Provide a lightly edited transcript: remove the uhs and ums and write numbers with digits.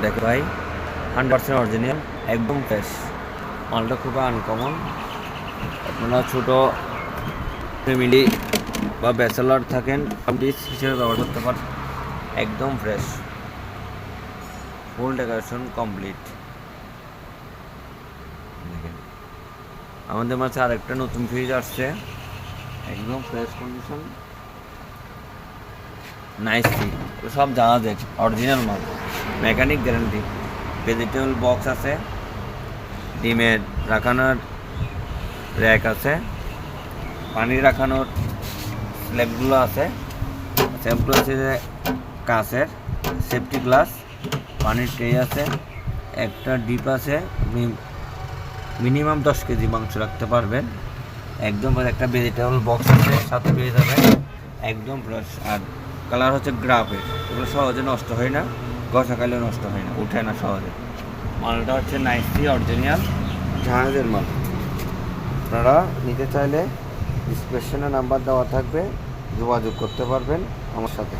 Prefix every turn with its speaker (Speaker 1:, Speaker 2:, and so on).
Speaker 1: দেখো ভাই 100% অরিজিনাল, একদম ফ্রেশ। মালটা খুব আনকমন। আপনারা ছোট ফ্যামিলি বা ব্যাচেলার থাকেন, ডিশ হিসেবে ব্যবহার করতে পারেন। একদম ফ্রেশ, ফুল ডেকোরেশন কমপ্লিট। দেখেন আমাদের মাঝে আরেকটা নতুন ফ্রিজ আসছে, একদম ফ্রেশ কন্ডিশন, নাইস ফ্রিজ। সব জাহাজের অরিজিনাল মাল, মেকানিক গ্যারান্টি। ভেজিটেবল বক্স আছে, ডিমের রাখানোর র্যাক আছে, পানি রাখানোর স্ল্যাবগুলো আছে, স্ল্যাবগুলো আছে যে কাঁচের, সেফটি গ্লাস, পানির ট্রে আছে, একটা ডিপ আছে, আপনি মিনিমাম 10 কেজি মাংস রাখতে পারবেন। একদম একটা ভেজিটেবল বক্স আছে সাথে পেয়ে যাবেন, একদম ফ্রেশ। আর কালার হচ্ছে গ্রাফের, এগুলো সহজে নষ্ট হয় না, গসাকালেও নষ্ট হয় না, উঠে না সহজে। মালটা হচ্ছে নাইসি অরিজিনাল জাহাজের মাল। আপনারা নিতে চাইলে ডিসক্রিপশনে নাম্বার দেওয়া থাকবে, যোগাযোগ করতে পারবেন আমার সাথে।